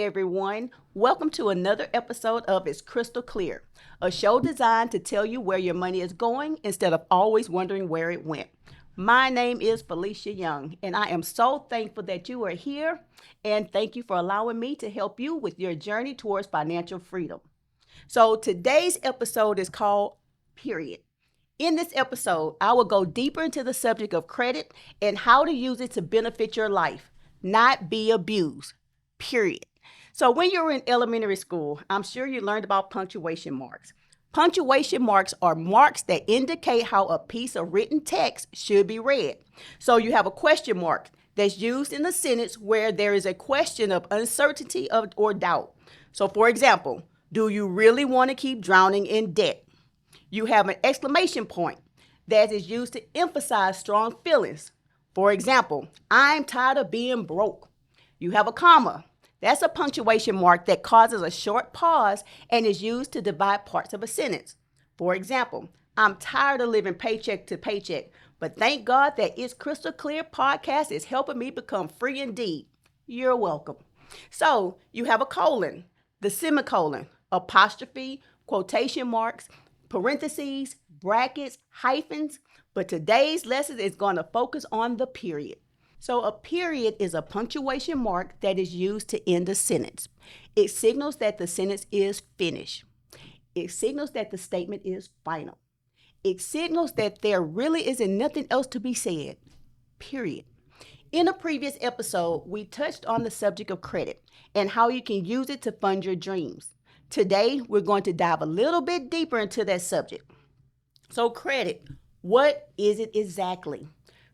everyone. Welcome to another episode of It's Crystal Clear, a show designed to tell you where your money is going instead of always wondering where it went. My name is Felicia Young, and I am so thankful that you are here, and thank you for allowing me to help you with your journey towards financial freedom. So today's episode is called Period. In this episode, I will go deeper into the subject of credit and how to use it to benefit your life, not be abused. Period. So when you were in elementary school, I'm sure you learned about punctuation marks. Punctuation marks are marks that indicate how a piece of written text should be read. So you have a question mark that's used in a sentence where there is a question of uncertainty or doubt. So for example, do you really want to keep drowning in debt? You have an exclamation point that is used to emphasize strong feelings. For example, I'm tired of being broke. You have a comma. That's a punctuation mark that causes a short pause and is used to divide parts of a sentence. For example, I'm tired of living paycheck to paycheck, but thank God that It's Crystal Clear podcast is helping me become free indeed. You're welcome. So you have a colon, the semicolon, apostrophe, quotation marks, parentheses, brackets, hyphens, but today's lesson is going to focus on the period. So a period is a punctuation mark that is used to end a sentence. It signals that the sentence is finished. It signals that the statement is final. It signals that there really isn't nothing else to be said. Period. In a previous episode, we touched on the subject of credit and how you can use it to fund your dreams. Today, we're going to dive a little bit deeper into that subject. So credit, what is it exactly?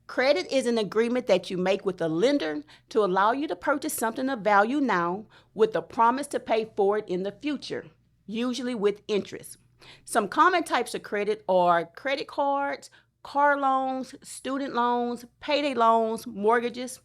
Credit is an agreement that you make with a lender to allow you to purchase something of value now with a promise to pay for it in the future, usually with interest. Some common types of credit are credit cards, car loans, student loans, payday loans, mortgages.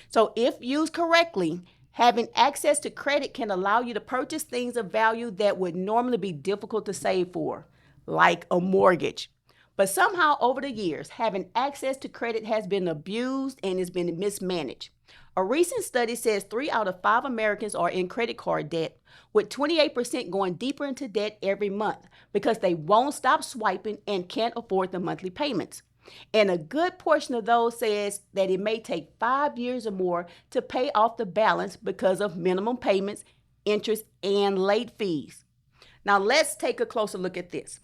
So if used correctly, having access to credit can allow you to purchase things of value that would normally be difficult to save for, like a mortgage. But somehow over the years, having access to credit has been abused and has been mismanaged. A recent study says 3 out of 5 Americans are in credit card debt, with 28% going deeper into debt every month because they won't stop swiping and can't afford the monthly payments. And a good portion of those says that it may take 5 years or more to pay off the balance because of minimum payments, interest, and late fees. Now let's take a closer look at this.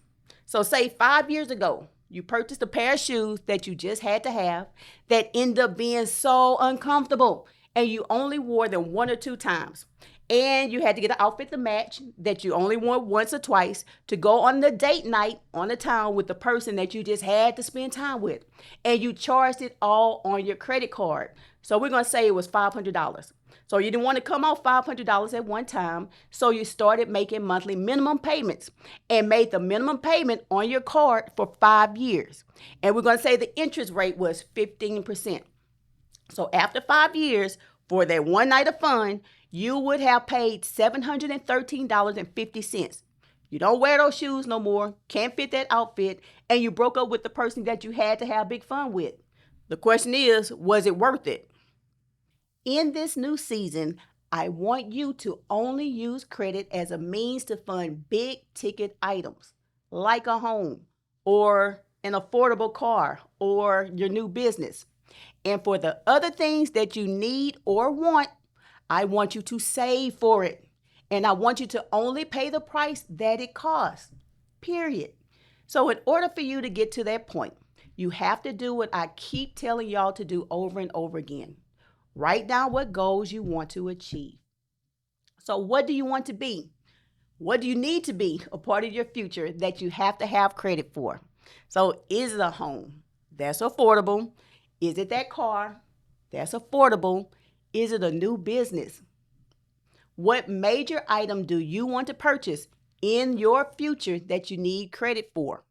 So say 5 years ago, you purchased a pair of shoes that you just had to have that end up being so uncomfortable and you only wore them 1 or 2 times. And you had to get an outfit to match that you only wore once or twice to go on the date night on the town with the person that you just had to spend time with. And you charged it all on your credit card. So we're going to say it was $500. So you didn't want to come off $500 at one time. So you started making monthly minimum payments and made the minimum payment on your card for 5 years. And we're going to say the interest rate was 15%. So after 5 years, for that one night of fun, you would have paid $713.50. You don't wear those shoes no more, can't fit that outfit, and you broke up with the person that you had to have big fun with. The question is, was it worth it? In this new season, I want you to only use credit as a means to fund big ticket items, like a home, or an affordable car, or your new business. And for the other things that you need or want, I want you to save for it. And I want you to only pay the price that it costs, period. So in order for you to get to that point, you have to do what I keep telling y'all to do over and over again. Write down what goals you want to achieve. So what do you want to be? What do you need to be a part of your future that you have to have credit for? So is it a home? That's affordable. Is it that car? That's affordable. Is it a new business? What major item do you want to purchase in your future that you need credit for?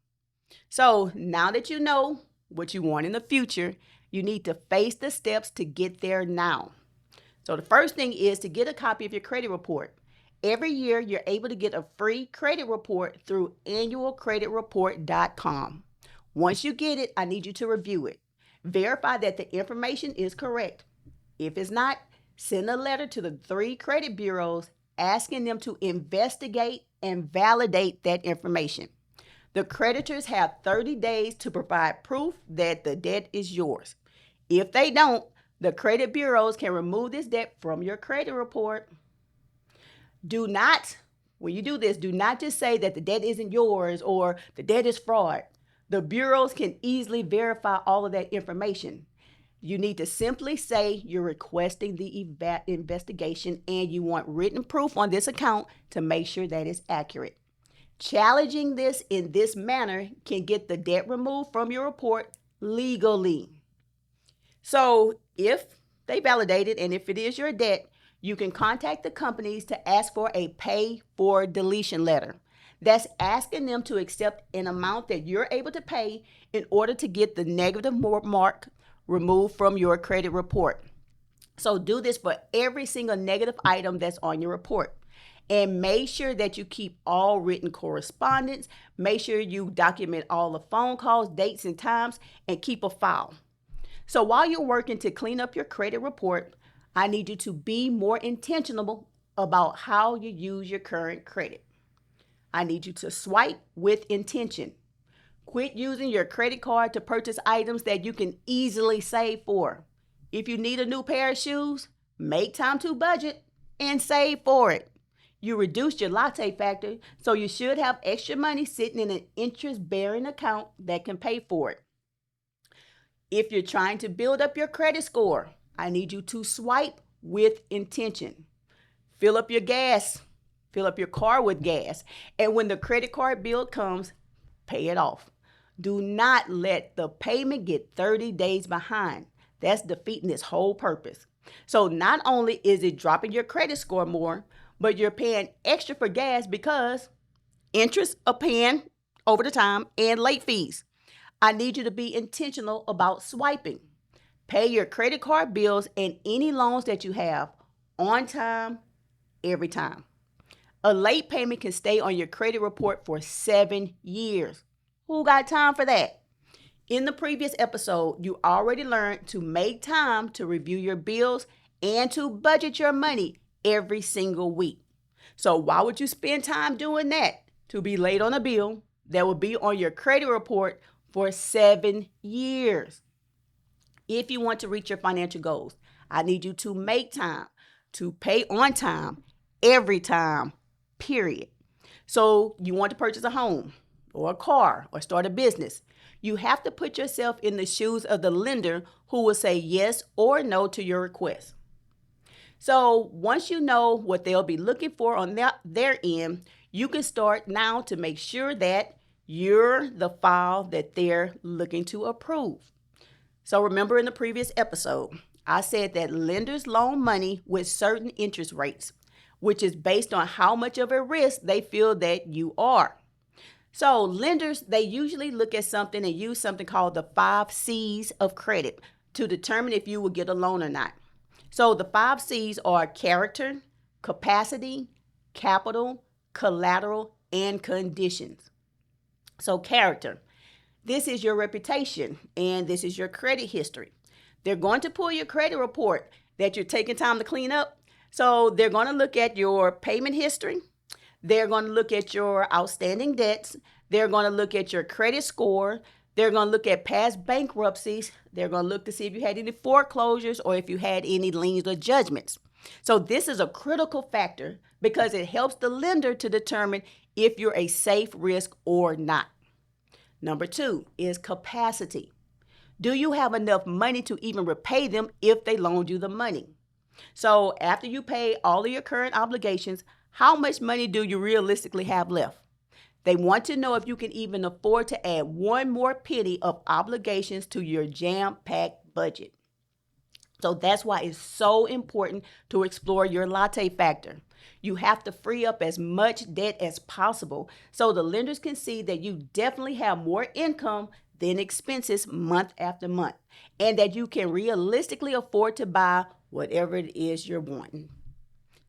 So now that you know what you want in the future, you need to face the steps to get there now. So the first thing is to get a copy of your credit report. Every year, you're able to get a free credit report through annualcreditreport.com. Once you get it, I need you to review it. Verify that the information is correct. If it's not, Send a letter to the 3 credit bureaus asking them to investigate and validate that information. The creditors have 30 days to provide proof that the debt is yours. If they don't, the credit bureaus can remove this debt from your credit report. When you do this, do not just say that the debt isn't yours or the debt is fraud. The bureaus can easily verify all of that information. You need to simply say you're requesting the investigation and you want written proof on this account to make sure that it's accurate. Challenging this in this manner can get the debt removed from your report legally. So if they validate it and if it is your debt, you can contact the companies to ask for a pay for deletion letter. That's asking them to accept an amount that you're able to pay in order to get the negative mark removed from your credit report. So do this for every single negative item that's on your report. And make sure that you keep all written correspondence. Make sure you document all the phone calls, dates, and times, and keep a file. So while you're working to clean up your credit report, I need you to be more intentional about how you use your current credit. I need you to swipe with intention. Quit using your credit card to purchase items that you can easily save for. If you need a new pair of shoes, make time to budget and save for it. You reduced your latte factor, so you should have extra money sitting in an interest-bearing account that can pay for it. If you're trying to build up your credit score, I need you to swipe with intention. Fill up your car with gas, and when the credit card bill comes, pay it off. Do not let the payment get 30 days behind. That's defeating its whole purpose. So not only is it dropping your credit score more, but you're paying extra for gas because interest are paying over the time and late fees. I need you to be intentional about swiping. Pay your credit card bills and any loans that you have on time, every time. A late payment can stay on your credit report for 7 years. Who got time for that? In the previous episode, you already learned to make time to review your bills and to budget your money every single week. So why would you spend time doing that? To be late on a bill that will be on your credit report for 7 years. If you want to reach your financial goals, I need you to make time to pay on time, every time, period. So you want to purchase a home or a car or start a business. You have to put yourself in the shoes of the lender who will say yes or no to your request. So once you know what they'll be looking for on their end, you can start now to make sure that you're the file that they're looking to approve. So remember in the previous episode, I said that lenders loan money with certain interest rates, which is based on how much of a risk they feel that you are. So lenders, they usually look at something and use something called the 5 C's of credit to determine if you will get a loan or not. So the 5 C's are character, capacity, capital, collateral, and conditions. So character, this is your reputation and this is your credit history. They're going to pull your credit report that you're taking time to clean up. So they're going to look at your payment history. They're going to look at your outstanding debts. They're going to look at your credit score. They're going to look at past bankruptcies. They're going to look to see if you had any foreclosures or if you had any liens or judgments. So this is a critical factor because it helps the lender to determine if you're a safe risk or not. Number 2 is capacity. Do you have enough money to even repay them if they loaned you the money? So after you pay all of your current obligations, how much money do you realistically have left? They want to know if you can even afford to add one more penny of obligations to your jam-packed budget. So that's why it's so important to explore your latte factor. You have to free up as much debt as possible so the lenders can see that you definitely have more income than expenses month after month, and that you can realistically afford to buy whatever it is you're wanting.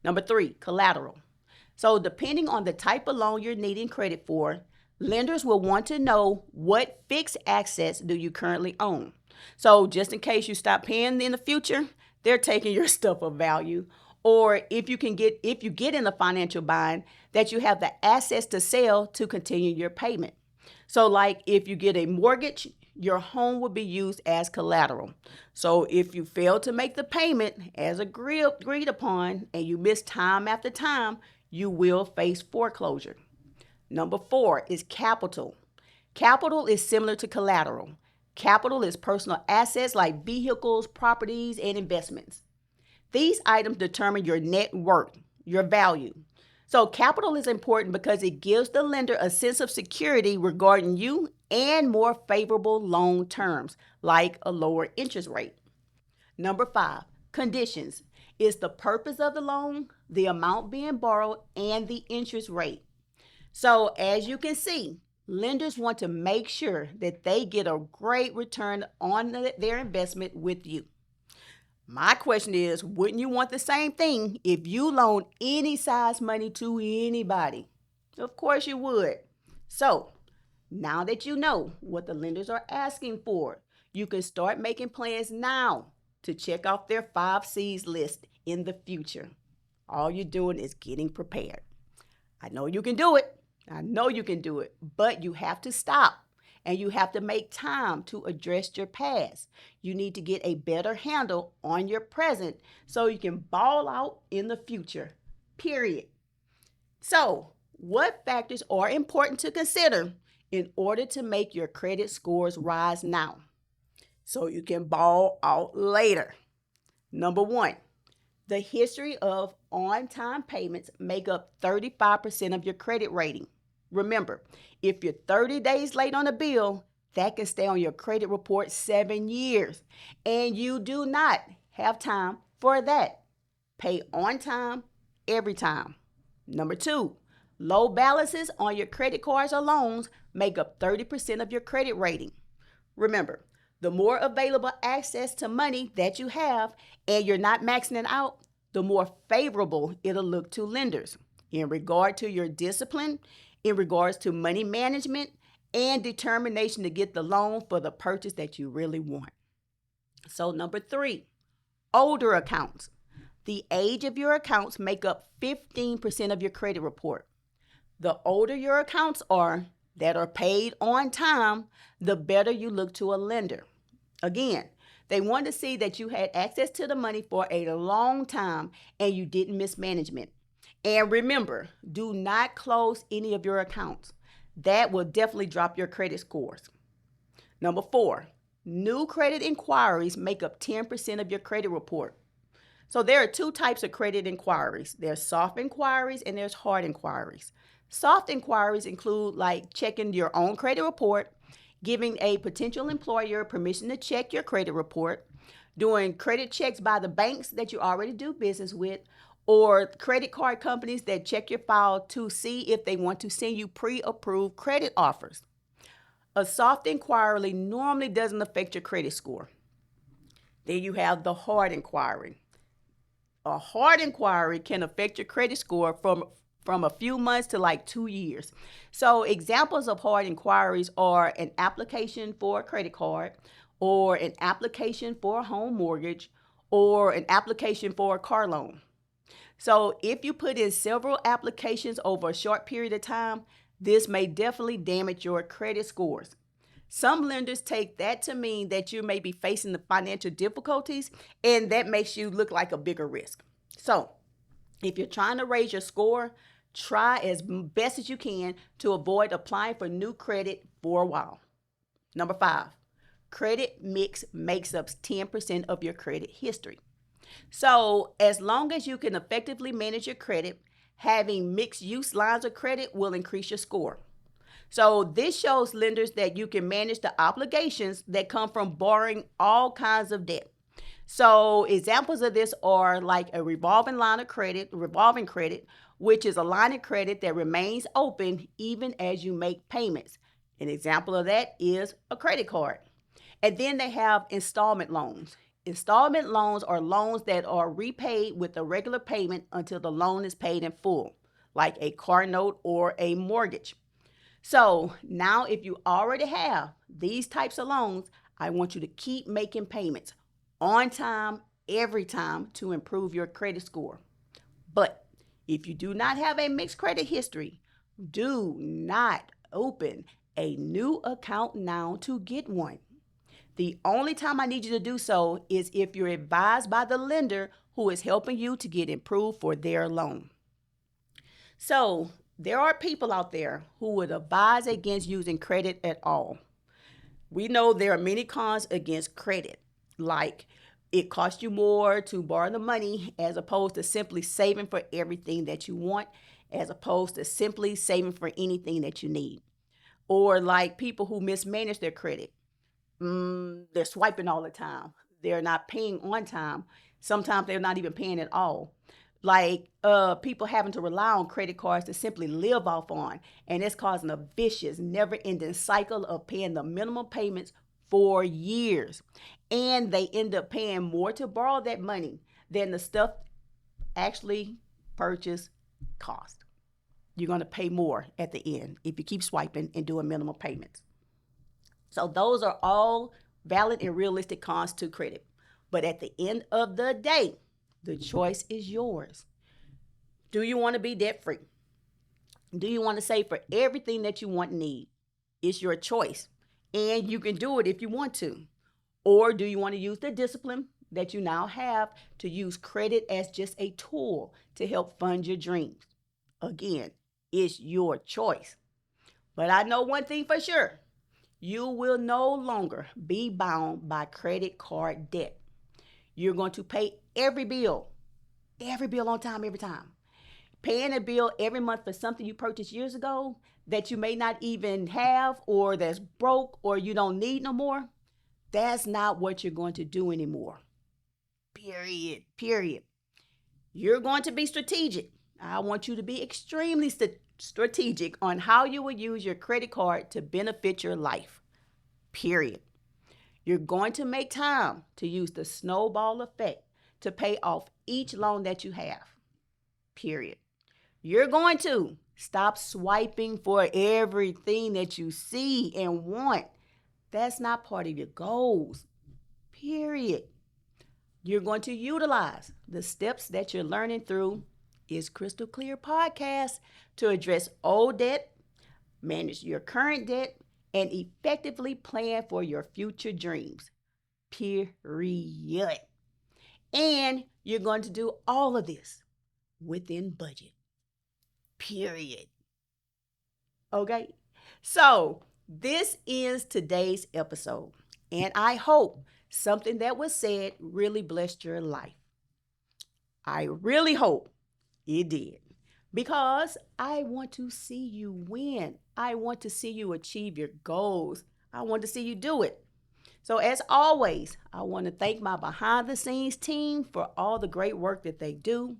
Number 3, collateral. So depending on the type of loan you're needing credit for, lenders will want to know what fixed assets do you currently own. So just in case you stop paying in the future, they're taking your stuff of value. Or if you get in a financial bind, that you have the assets to sell to continue your payment. So like if you get a mortgage, your home will be used as collateral. So if you fail to make the payment as agreed upon and you miss time after time, you will face foreclosure. Number 4 is capital. Capital is similar to collateral. Capital is personal assets like vehicles, properties, and investments. These items determine your net worth, your value. So capital is important because it gives the lender a sense of security regarding you and more favorable loan terms, like a lower interest rate. Number 5, conditions is the purpose of the loan, the amount being borrowed, and the interest rate. So as you can see, lenders want to make sure that they get a great return on their investment with you. My question is, wouldn't you want the same thing if you loan any size money to anybody? Of course you would. So now that you know what the lenders are asking for, you can start making plans now to check off their 5 C's list in the future. All you're doing is getting prepared. I know you can do it. I know you can do it, but you have to stop and you have to make time to address your past. You need to get a better handle on your present so you can ball out in the future, period. So, what factors are important to consider in order to make your credit scores rise now so you can ball out later? Number 1, the history of on-time payments make up 35% of your credit rating. Remember, if you're 30 days late on a bill, that can stay on your credit report 7 years, and you do not have time for that. Pay on time every time. Number 2, low balances on your credit cards or loans make up 30% of your credit rating. Remember, the more available access to money that you have and you're not maxing it out, the more favorable it'll look to lenders in regard to your discipline, in regards to money management, and determination to get the loan for the purchase that you really want. So number 3, older accounts. The age of your accounts make up 15% of your credit report. The older your accounts are that are paid on time, the better you look to a lender. Again, they want to see that you had access to the money for a long time and you didn't mismanagement. And remember, do not close any of your accounts. That will definitely drop your credit scores. Number 4, new credit inquiries make up 10% of your credit report. So there are 2 types of credit inquiries. There's soft inquiries and there's hard inquiries. Soft inquiries include like checking your own credit report, giving a potential employer permission to check your credit report, doing credit checks by the banks that you already do business with, or credit card companies that check your file to see if they want to send you pre-approved credit offers. A soft inquiry normally doesn't affect your credit score. Then you have the hard inquiry. A hard inquiry can affect your credit score from a few months to like 2 years. So examples of hard inquiries are an application for a credit card, or an application for a home mortgage, or an application for a car loan. So if you put in several applications over a short period of time, this may definitely damage your credit scores. Some lenders take that to mean that you may be facing the financial difficulties, and that makes you look like a bigger risk. So if you're trying to raise your score, try as best as you can to avoid applying for new credit for a while. Number 5, credit mix makes up 10% of your credit history. So as long as you can effectively manage your credit, having mixed use lines of credit will increase your score. So this shows lenders that you can manage the obligations that come from borrowing all kinds of debt. So examples of this are like a revolving credit, which is a line of credit that remains open even as you make payments. An example of that is a credit card. And then they have installment loans. Installment loans are loans that are repaid with a regular payment until the loan is paid in full, like a car note or a mortgage. So now if you already have these types of loans, I want you to keep making payments on time every time to improve your credit score. But if you do not have a mixed credit history, do not open a new account now to get one. The only time I need you to do so is if you're advised by the lender who is helping you to get approved for their loan. So, there are people out there who would advise against using credit at all. We know there are many cons against credit, like it costs you more to borrow the money as opposed to simply saving for everything that you want, as opposed to simply saving for anything that you need. Or like people who mismanage their credit. They're swiping all the time. They're not paying on time. Sometimes they're not even paying at all. Like people having to rely on credit cards to simply live off on. And it's causing a vicious, never-ending cycle of paying the minimum payments for years. And they end up paying more to borrow that money than the stuff actually purchased cost. You're going to pay more at the end if you keep swiping and doing minimum payments. So those are all valid and realistic cons to credit. But at the end of the day, the choice is yours. Do you want to be debt free? Do you want to save for everything that you want and need? It's your choice. And you can do it if you want to. Or do you want to use the discipline that you now have to use credit as just a tool to help fund your dreams? Again, it's your choice. But I know one thing for sure. You will no longer be bound by credit card debt. You're going to pay every bill on time, every time. Paying a bill every month for something you purchased years ago that you may not even have, or that's broke, or you don't need no more, that's not what you're going to do anymore. Period. You're going to be strategic. I want you to be extremely strategic on how you will use your credit card to benefit your life. Period. You're going to make time to use the snowball effect to pay off each loan that you have. Period. You're going to stop swiping for everything that you see and want. That's not part of your goals. Period. You're going to utilize the steps that you're learning through Is Crystal Clear podcast to address old debt, manage your current debt, and effectively plan for your future dreams. Period. And you're going to do all of this within budget. Period. Okay? So, this is today's episode, and I hope something that was said really blessed your life. I really hope it did, because I want to see you win. I want to see you achieve your goals. I want to see you do it. So as always, I want to thank my behind the scenes team for all the great work that they do.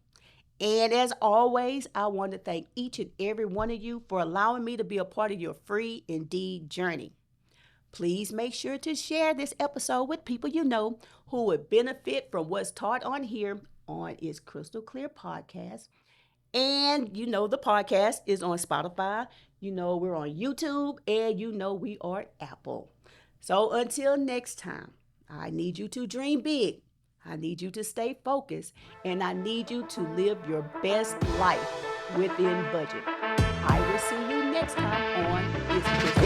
And as always, I want to thank each and every one of you for allowing me to be a part of your free Indeed journey. Please make sure to share this episode with people you know who would benefit from what's taught on here on Is Crystal Clear podcast. And you know the podcast is on Spotify. You know we're on YouTube, and you know we are Apple. So until next time, I need you to dream big. I need you to stay focused, and I need you to live your best life within budget. I will see you next time on Is Crystal